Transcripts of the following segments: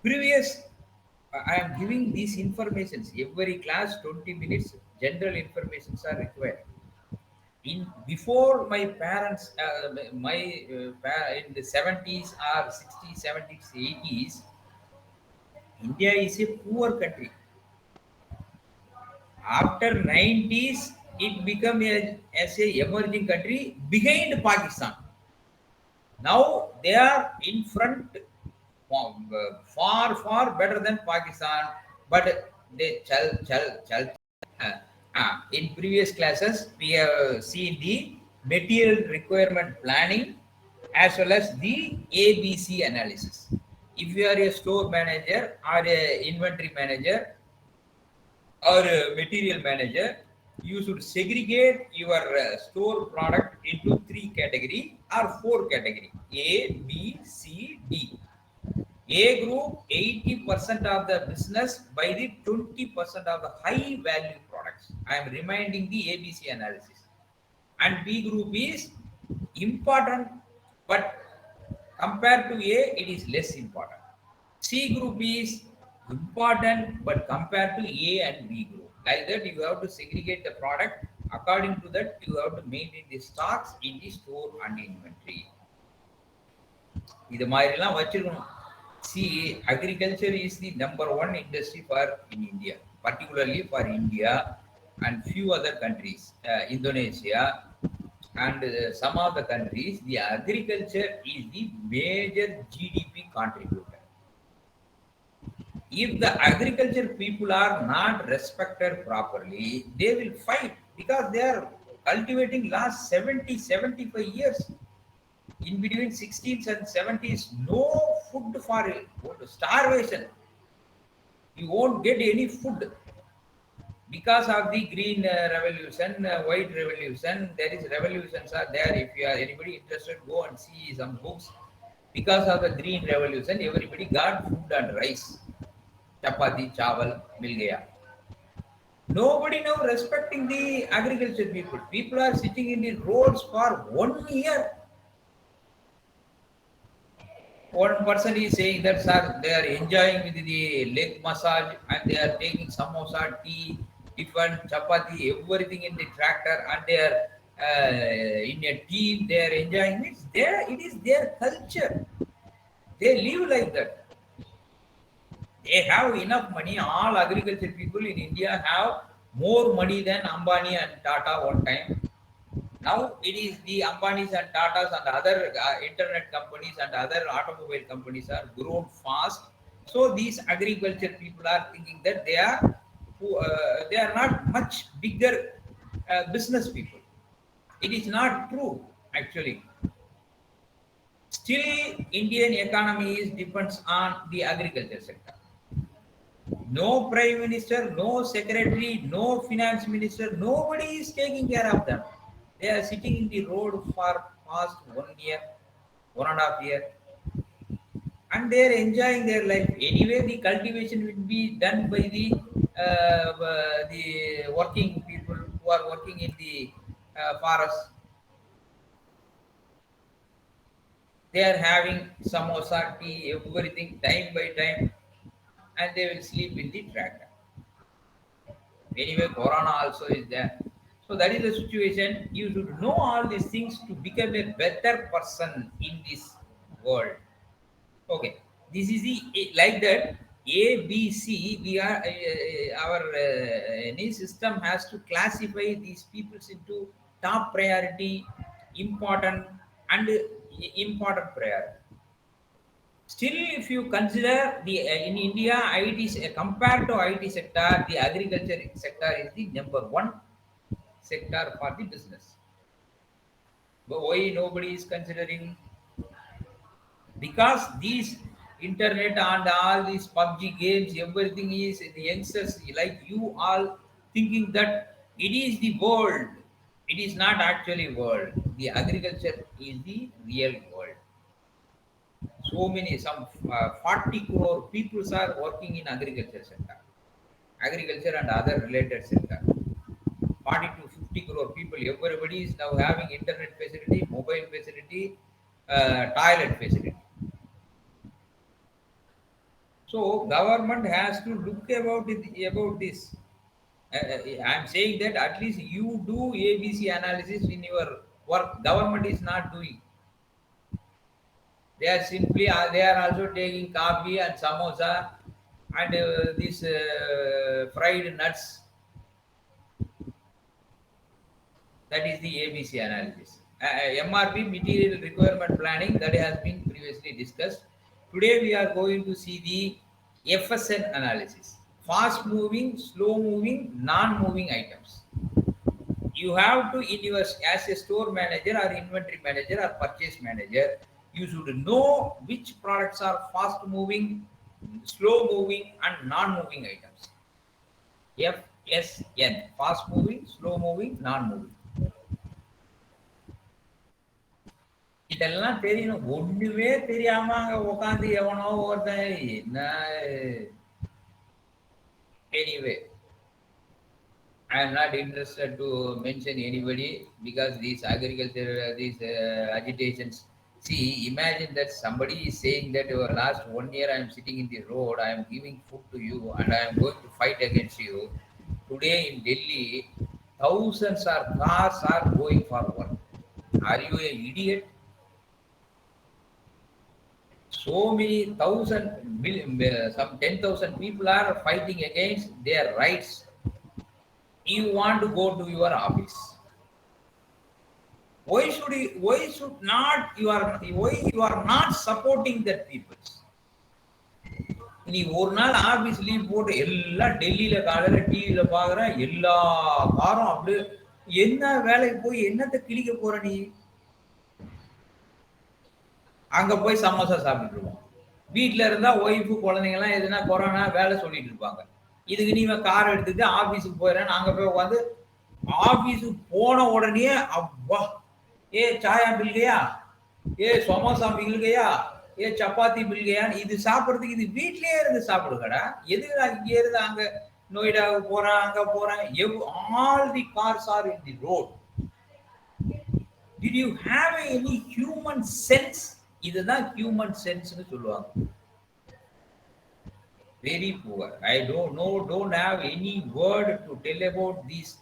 Previous, I am giving these informations every class 20 minutes. General informations are required. In before my parents, in the 70s or 60s, 70s, 80s, India is a poor country. After 90s, it became as a emerging country behind Pakistan. Now they are in front, far, far better than Pakistan. But they chal. Uh, in previous classes, we have seen the material requirement planning as well as the ABC analysis. If you are a store manager or a inventory manager or a material manager, you should segregate your store product into three category or four category: A, B, C, D. A group 80% of the business by the 20% of the high value products. I am reminding the ABC analysis. And B group is important, but compared to A, it is less important. C group is important, but compared to A and B group. Like that, you have to segregate the product. According to that, you have to maintain the stocks in the store and inventory. இது மாதிரிலாம் வச்சிருக்கணும். See, agriculture is the number one industry for in India, particularly for India and few other countries, Indonesia and some of the countries. The agriculture is the major GDP contributor. If the agriculture people are not respected properly, they will fight because they are cultivating last 70, 75 years. In between 60s and 70s, no food for starvation. You won't get any food because of the green revolution, white revolution. There is revolutions are there. If you are anybody interested, go and see some books. Because of the green revolution, everybody got food and rice, chapati, chawal, mil gaya. Nobody now respecting the agriculture people. People are sitting in the roads for 1 year. One person is saying that sir, they are enjoying with the leg massage and they are taking samosa, tea, tiffin, chapati, everything in the tractor, and they are in a team. They are enjoying it. It is their culture. They live like that. They have enough money. All agriculture people in India have more money than Ambani and Tata one time. Now it is the Ambanis and Tatas and other internet companies and other automobile companies are grown fast. So these agriculture people are thinking that they are not much bigger business people. It is not true actually. Still, Indian economy is depends on the agriculture sector. No prime minister, no secretary, no finance minister, nobody is taking care of them. They are sitting in the road for past 1 year, 1.5 year, and they are enjoying their life. Anyway, the cultivation will be done by the working people who are working in the forest. They are having samosa, tea, everything time by time, and they will sleep in the tractor. Anyway, Corona also is there. So that is the situation. You should know all these things to become a better person in this world. Okay, this is the like that. A, B, C. We are our any system has to classify these peoples into top priority, important, and important priority. Still, if you consider the in India, compared to IT sector, the agriculture sector is the number one sector for the business. But why nobody is considering? Because these internet and all these PUBG games, everything is the youngsters like you all thinking that it is the world. It is not actually world. The agriculture is the real world. So many, some 40 crore people are working in agriculture sector, agriculture and other related sector. 40 to 50 crore people, everybody is now having internet facility, mobile facility, toilet facility. So government has to look about this. I'm saying that at least you do ABC analysis in your work. Government is not doing. They are simply they are also taking coffee and samosa and these fried nuts. That is the ABC analysis. MRP, material requirement planning, that has been previously discussed. Today we are going to see the FSN analysis. Fast moving, slow moving, non-moving items. You have to, in your, as a store manager or inventory manager or purchase manager, you should know which products are fast moving, slow moving and non-moving items. FSN, fast moving, slow moving, non-moving. இதெல்லாம் தெரியணும். ஒண்ணுமே தெரியாம அங்க உட்காந்து எவனோ ஒருத்தன் என்ன. Anyway, I am not interested to mention anybody because these agriculture, these agitations. See, imagine that somebody is saying that over last 1 year I am sitting in the road, I am giving food to you, and I am going to fight against you. Today in Delhi, thousands of cars are going for work. Are you an idiot? So many some 10,000 people are fighting against their rights. You want to go to your office. Why should not you are, why you are not supporting that people? நீ ஒரு நாள் office leave போட்டு எல்லாம் டெல்லியில காலையில டிவியில பாக்குற எல்லா காரும் அப்படி என்ன வேலைக்கு போய் என்னத்தை கிழிக்க போற நீ? அங்க போய் சமோசா சாப்பிட்டு இருப்போம். வீட்டுல இருந்தா ஒய்ஃபு குழந்தைங்க எல்லாம் எதுனா கொரோனா வேலை சொல்லிட்டு இருப்பாங்க. இதுக்கு நீ கார் எடுத்துட்டு ஆபீஸுக்கு போயிடறேன். அங்க போய் உட்காந்து ஆபீஸுக்கு போன உடனே அப்பா ஏ சாயா மில் गया, ஏ சமோசா மில் गया, ஏ சப்பாத்தி மில் गया. இது சாப்பிடுறதுக்கு இது வீட்லயே இருந்து சாப்பிடுங்கடா. எதுக்கு இங்க இருந்து அங்க நோய்டாவுக்கு போறேன் அங்க போறேன். All the cars are in the road. Did you have any human sense? இதுதான் human senseன்னு சொல்லுவாங்க. Very poor. I don't have any word to tell about these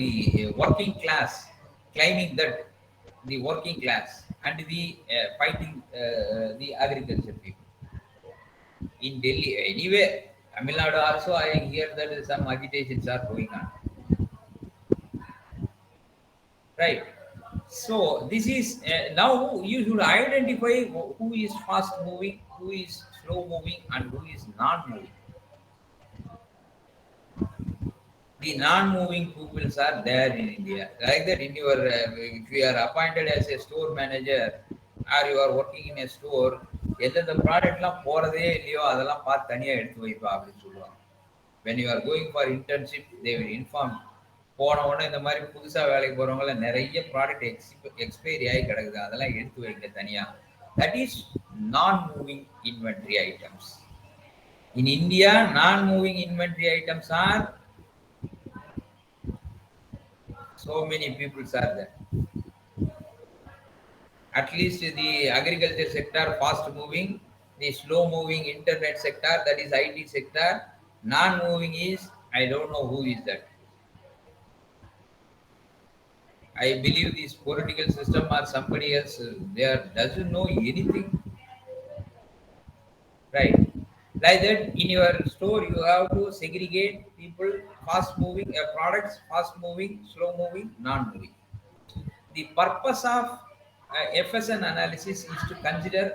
the working class claiming that the working class and the fighting the agriculture people in Delhi. Anyway, Tamil Nadu also I hear that some agitations are going on. Right. So this is now you should identify who is fast moving, who is slow moving, and who is not moving. The non-moving pupils are there in India. Like that, in your if you are appointed as a store manager or you are working in a store, எந்தெந்த ப்ராடக்ட்லாம் போறதே இல்லையோ அதெல்லாம் பார்த்து தனியா எடுத்து வைப்பா அப்படின்னு சொல்லுவாங்க. When you are going for internship, they will inform. போன உடனே இந்த மாதிரி புதுசா வேலைக்கு போறவங்கள நிறைய ப்ராடக்ட் எக்ஸ்பைரி ஆகி கிடக்குது, அதெல்லாம் எடுத்து வைக்க தனியா. That is non-moving inventory items. In India, non-moving inventory items are so many people are there. At least the agriculture sector fast moving, the slow moving internet sector, that is IT sector. Non-moving is I don't know who is that. I believe this political system or somebody else there doesn't know anything. Right. Like that, in your store, you have to segregate people, fast moving products, fast moving, slow moving, non-moving. The purpose of FSN analysis is to consider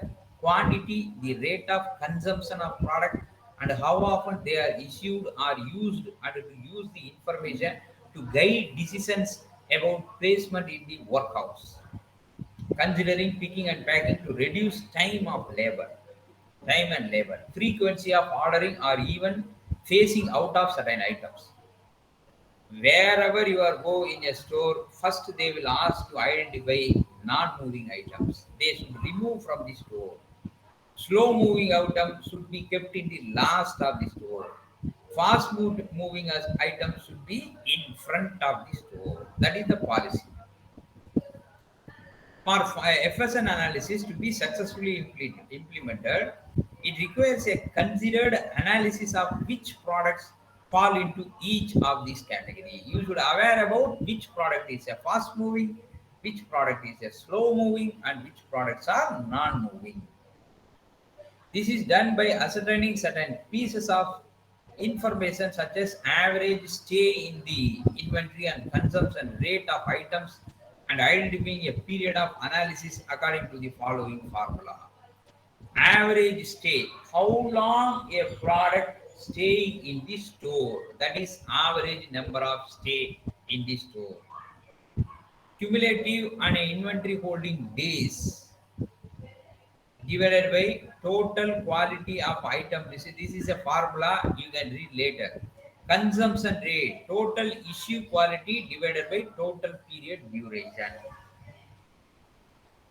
quantity, the rate of consumption of product, and how often they are issued or used, and to use the information to guide decisions about placement in the workhouse. Considering picking and packing to reduce time and labor, frequency of ordering, or even phasing out of certain items. Wherever you are go in a store, first they will ask to identify non-moving items. They should remove from the store. Slow moving items should be kept in the last of the store. Fast moving items should be in front of the store. That is the policy. For FSN analysis to be successfully implemented, it requires a considered analysis of which products fall into each of these category. You should aware about which product is a fast moving, which product is a slow moving, and which products are non-moving. This is done by ascertaining certain pieces of information such as average stay in the inventory and consumption rate of items and identifying a period of analysis according to the following formula. Average stay, how long a product stay in the store, that is average number of stay in the store. Cumulative and inventory holding days divided by total quality of item. This is a formula you can read later. Consumption rate, total issue quality divided by total period duration.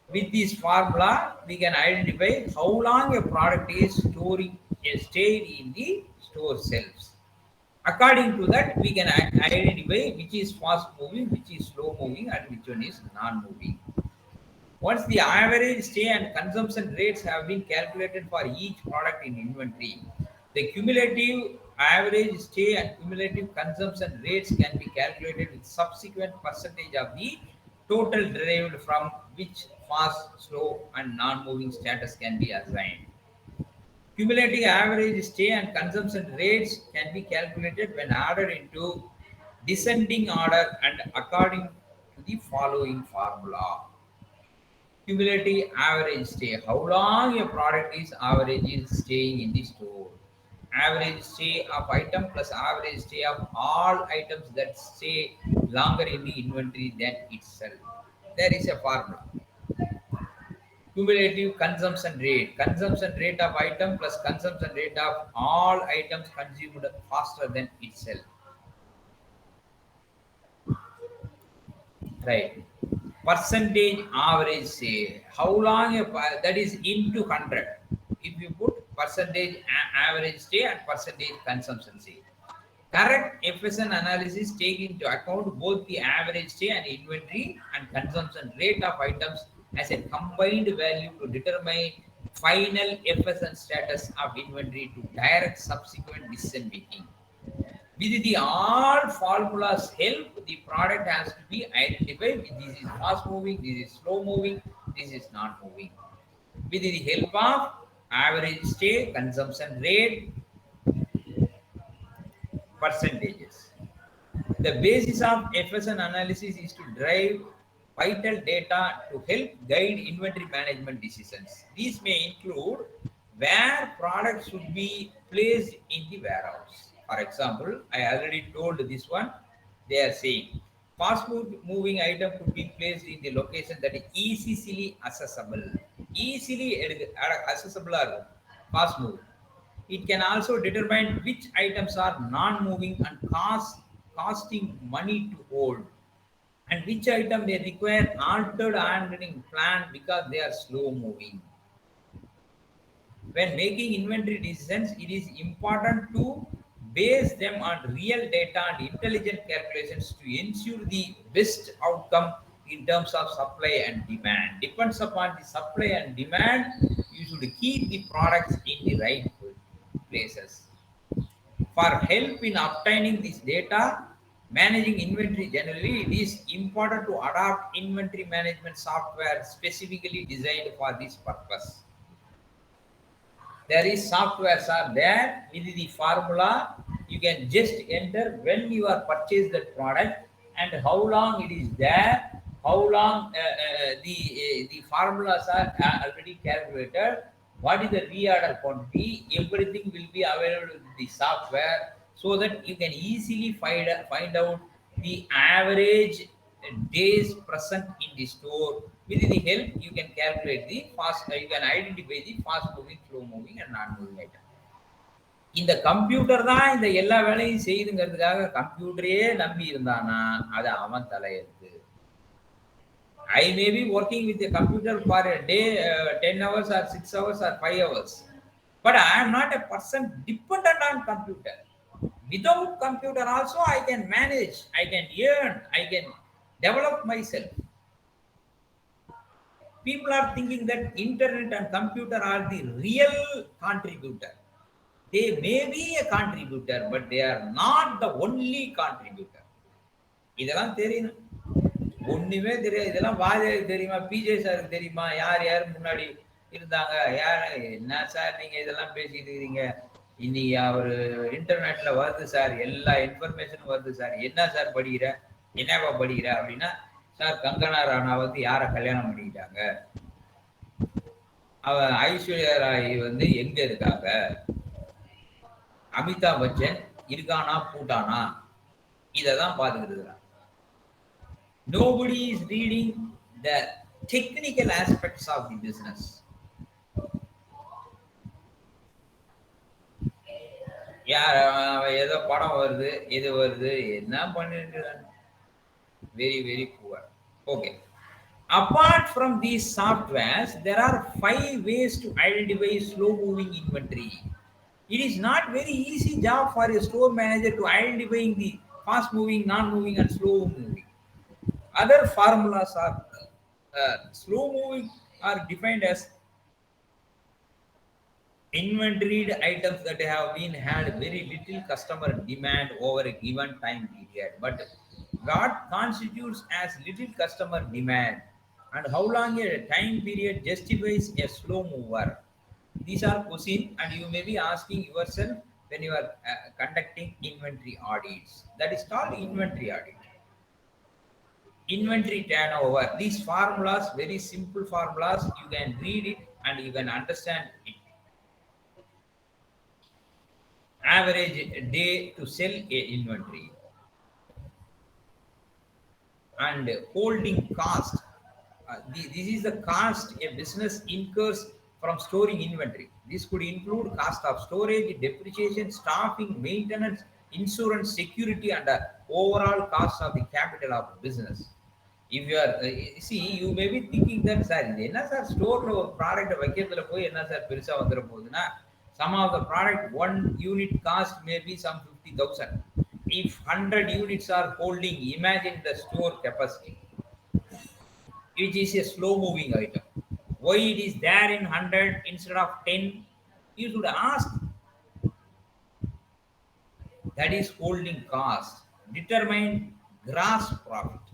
With this formula, we can identify how long a product is stayed in the store shelves. According to that, we can identify which is fast moving, which is slow moving, and which one is non-moving. Once the average stay and consumption rates have been calculated for each product in inventory, the cumulative average stay and cumulative consumption rates can be calculated with subsequent percentage of the total derived from which fast, slow, and non-moving status can be assigned. Cumulative average stay and consumption rates can be calculated when ordered into descending order and according to the following formula. Cumulative average stay, how long a product is average is staying in the store. Average stay of item plus average stay of all items that stay longer in the inventory than itself. There is a formula. Cumulative consumption rate of item plus consumption rate of all items consumed faster than itself. Right. Percentage average say, how long that is into 100. If you put percentage average stay and percentage consumption say, correct FSN analysis take into account both the average stay and inventory and consumption rate of items as a combined value to determine final FSN status of inventory to direct subsequent decision making. With the all formulas help, the product has to be identified. This is fast moving, this is slow moving, this is not moving. With the help of average stay, consumption rate, percentages. The basis of FSN analysis is to drive vital data to help guide inventory management decisions. These may include where products should be placed in the warehouse. For example, I already told this one. They are saying fast moving item could be placed in the location that is easily accessible. Easily accessible are fast moving. It can also determine which items are non-moving and costing money to hold, and which item may require altered handling plan because they are slow moving. When making inventory decisions, it is important to base them on real data and intelligent calculations to ensure the best outcome in terms of supply and demand. Depends upon the supply and demand, you should keep the products in the right places. For help in obtaining this data, managing inventory generally, it is important to adopt inventory management software specifically designed for this purpose. There is softwares are there with the formula. You can just enter when you are purchased that product and how long it is there, how long the formulas are already calculated, what is the reorder quantity, everything will be available with the software so that you can easily find out the average days present in the store. With the help, you can calculate the fast, you can identify the fast moving, slow moving, and non moving item. இந்த computer தான் இந்த எல்லா வேலையும் செய்யுதுங்கிறதுக்காக கம்ப்யூட்டரே நம்பி இருந்தானா அது அவன் தலையெழுத்து. I may be working with a computer for a day, 10 hours or 6 hours or 5 hours. But I am not a person dependent on computer. Without computer also I can manage, I can earn, I can develop myself. People are thinking that internet and computer are the real contributor. They may be a contributor, but they are not the only contributor. இதெல்லாம் தெரியணும். ஒண்ணுமே தெரியாது. இதெல்லாம் வாத்தியாருக்கு தெரியுமா? PJ சாருக்கு தெரியுமா? யார் யார் முன்னாடி இருந்தாங்க? யார் என்ன சார் நீங்க இதெல்லாம் பேசிட்டு இருக்கிறீங்க? இன்னைக்கு அவரு இன்டர்நெட்ல வருது சார். எல்லா இன்ஃபர்மேஷனும் வருது சார். என்ன சார் படிக்கிற? என்னப்பா படிக்கிற? அப்படின்னா சார் கங்கனா ராணாவத் யார கல்யாணம் பண்ணிக்கிட்டாங்க? அவ ஐஸ்வர்யா ராய் வந்து எங்க இருக்காங்க? அமிதாப் பச்சன் இருக்கானா பூட்டானா? இததான் பார்த்துக்கிட்டு இருக்கிறான். Nobody is reading the technical aspects of the business. யார் ஏதோ படம் வருது இது வருது என்ன பண்ணிட்டு very very poor. Okay, apart from these softwares there are 5 ways to identify slow moving inventory. It is not very easy job for a store manager to identifying the fast moving, non moving and slow moving. Other formulas are slow moving are defined as inventoried items that have been had very little customer demand over a given time period. But what constitutes as little customer demand and how long a time period justifies a slow mover? These are questions and you may be asking yourself when you are conducting inventory audits. That is called inventory audit. Inventory turnover. These formulas, very simple formulas, you can read it and you can understand it. Average day to sell a inventory and holding cost. This is the cost a business incurs from storing inventory. This could include cost of storage, depreciation, staffing, maintenance, insurance, security and the overall cost of the capital of business. If you are see you may be thinking that sir என்ன sir ஸ்டோர்ல ஒரு product வைக்கிறதுல போய் என்ன sir பெருசா வந்துற போகுதுன்னா some of the product one unit cost may be some 50,000. If 100 units are holding, imagine the store capacity, which is a slow moving item. Why it is there in 100 instead of 10? You should ask. That is holding cost. Determine gross profit.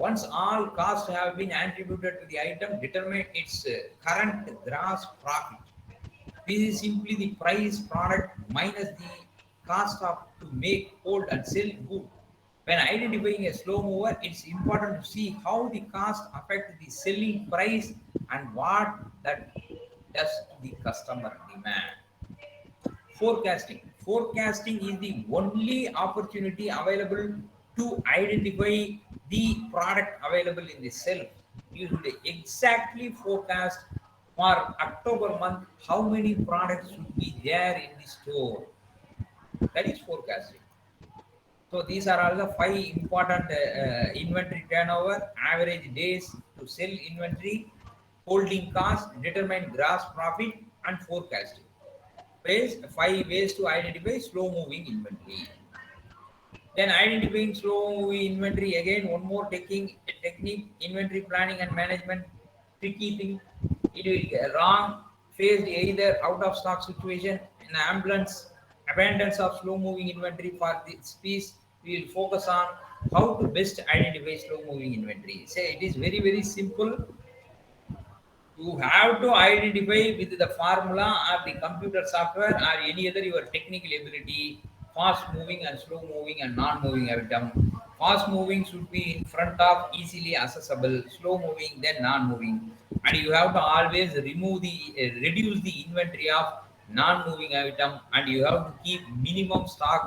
Once all costs have been attributed to the item, determine its current gross profit. This is simply the price product minus the cost of to make, hold and sell good. When identifying a slow mover, it's important to see how the cost affects the selling price and what that does to the customer demand. Forecasting. Forecasting is the only opportunity available to identify the product available in the shelf. You should exactly forecast for October month how many products should be there in the store. That is forecasting. So these are all the 5 important inventory turnover, average days to sell inventory, holding cost, determine gross profit and forecasting. 5 ways to identify slow moving inventory. Then identifying slow moving inventory, again one more technique, inventory planning and management. Tricky thing, it will get wrong faced either out of stock situation, an abundance of slow moving inventory. For this piece we will focus on how to best identify slow moving inventory. Say it is very very simple. You have to identify with the formula or the computer software or any other your technical ability fast moving and slow moving and non moving item. Fast moving should be in front of easily accessible, slow moving then non moving, and you have to always reduce the inventory of non moving item, and you have to keep minimum stock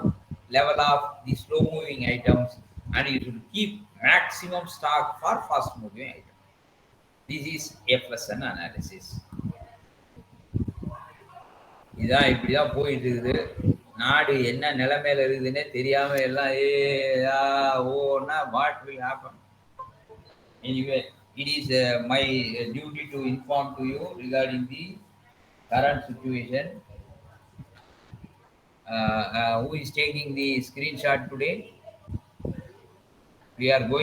level of the slow moving items, and you should keep maximum stock for fast moving items. This is FSN analysis. இதான் இப்படிதான் போயிட்டு இருக்குது. நாடு என்ன நிலைமையில இருக்குதுன்னே தெரியாம எல்லாம் ஓன்னா what will happen. Anyway, it is my duty to inform to you regarding the current situation. Who is taking the screenshot today? We are going